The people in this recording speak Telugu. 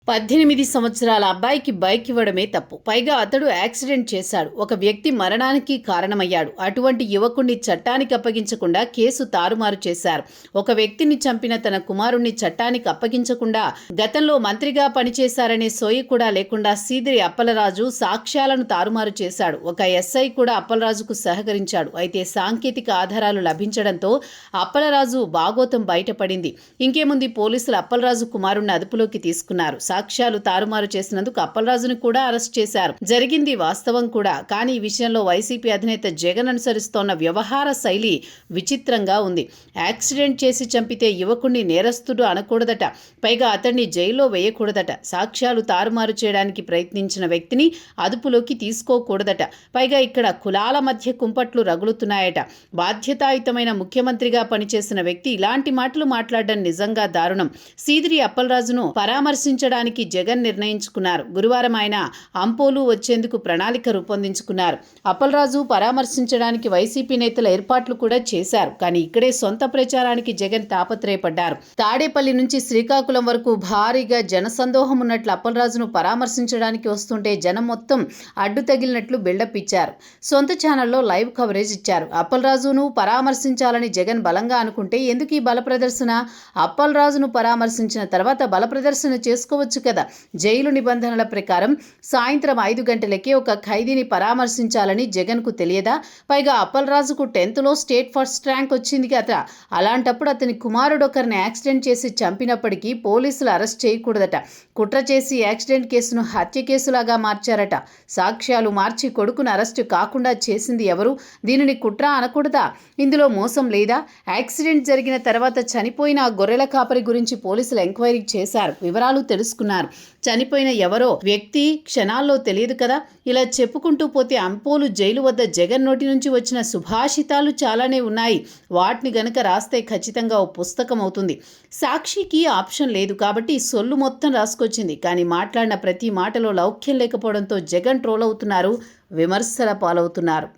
18 సంవత్సరాల అబ్బాయికి బైక్ ఇవ్వడమే తప్పు. పైగా అతడు యాక్సిడెంట్ చేశాడు. ఒక వ్యక్తి మరణానికి కారణమయ్యాడు. అటువంటి యువకుణ్ణి చట్టానికి అప్పగించకుండా కేసు తారుమారు చేశారు. ఒక వ్యక్తిని చంపిన తన కుమారుణ్ణి చట్టానికి అప్పగించకుండా గతంలో మంత్రిగా పనిచేశారనే సోయి కూడా లేకుండా సీదిరి అప్పలరాజు సాక్ష్యాలను తారుమారు చేశాడు. ఒక ఎస్ఐ కూడా అప్పలరాజుకు సహకరించాడు. అయితే సాంకేతిక ఆధారాలు లభించడంతో అప్పలరాజు బాగోతం బయటపడింది. ఇంకేముంది, పోలీసులు అప్పలరాజు కుమారుణ్ణి అదుపులోకి తీసుకున్నారు. సాక్ష్యాలు తారుమారు చేసినందుకు అప్పలరాజును కూడా అరెస్ట్ చేశారు. జరిగింది వాస్తవం కూడా. కానీ ఈ విషయంలో వైసీపీ అధినేత జగన్ అనుసరిస్తోన్న వ్యవహార శైలి విచిత్రంగా ఉంది. యాక్సిడెంట్ చేసి చంపితే యువకుణ్ణి నేరస్తుడు అనకూడదట. పైగా అతన్ని జైల్లో వేయకూడదట. సాక్ష్యాలు తారుమారు చేయడానికి ప్రయత్నించిన వ్యక్తిని అదుపులోకి తీసుకోకూడదట. పైగా ఇక్కడ కులాల మధ్య కుంపట్లు రగులుతున్నాయట. బాధ్యతాయుతమైన ముఖ్యమంత్రిగా పనిచేసిన వ్యక్తి ఇలాంటి మాటలు మాట్లాడడం నిజంగా దారుణం. సీదిరి అప్పలరాజును పరామర్శించడానికి జగన్ నిర్ణయించుకున్నారు. గురువారం ఆయన అంపోలు వచ్చేందుకు ప్రణాళిక రూపొందించుకున్నారు. అప్పలరాజు పరామర్శించడానికి వైసీపీ నేతల ఏర్పాట్లు కూడా చేశారు. కానీ ఇక్కడే సొంత ప్రచారానికి జగన్ తాపత్రయపడ్డారు. తాడేపల్లి నుంచి శ్రీకాకుళం వరకు భారీగా జనసందోహం ఉన్నట్లు అప్పలరాజును పరామర్శించడానికి వస్తుంటే జనం మొత్తం అడ్డు తగిలినట్లు బిల్డప్ ఇచ్చారు. సొంత ఛానల్లో లైవ్ కవరేజ్ ఇచ్చారు. అప్పలరాజును పరామర్శించాలని జగన్ బలంగా అనుకుంటే ఎందుకు ఈ బల ప్రదర్శన? అప్పలరాజును పరామర్శించిన తర్వాత బల ప్రదర్శన చేసుకోవచ్చు కదా. జైలు నిబంధనల ప్రకారం సాయంత్రం 5 గంటలకే ఒక ఖైదీని పరామర్శించాలని జగన్కు తెలియదా? పైగా అప్పలరాజుకు 10th లో స్టేట్ ఫస్ట్ ర్యాంక్ వచ్చింది కదా. అలాంటప్పుడు అతని కుమారుడు ఒకరిని యాక్సిడెంట్ చేసి చంపినప్పటికీ పోలీసులు అరెస్ట్ చేయకూడదట. కుట్ర చేసి యాక్సిడెంట్ కేసును హత్య కేసులాగా మార్చారట. సాక్ష్యాలు మార్చి కొడుకును అరెస్టు కాకుండా చేసింది ఎవరు? దీనిని కుట్ర అనకూడదా? ఇందులో మోసం లేదా? యాక్సిడెంట్ జరిగిన తర్వాత చనిపోయిన ఆ గొర్రెల కాపరి గురించి పోలీసులు ఎంక్వైరీ చేశారు. వివరాలు తెలుసుకున్నారు. చనిపోయిన ఎవరో వ్యక్తి క్షణాల్లో తెలియదు కదా. ఇలా చెప్పుకుంటూ పోతే అంపోలు జైలు వద్ద జగన్ నోటి నుంచి వచ్చిన సుభాషితాలు చాలానే ఉన్నాయి. వాటిని గనక రాస్తే ఖచ్చితంగా ఓ పుస్తకం అవుతుంది. సాక్షికి ఆప్షన్ లేదు కాబట్టి సొల్లు మొత్తం రాసుకొచ్చింది. కానీ మాట్లాడిన ప్రతి మాటలో లౌక్యం లేకపోవడంతో జగన్ ట్రోల్ అవుతున్నారు, విమర్శల పాలవుతున్నారు.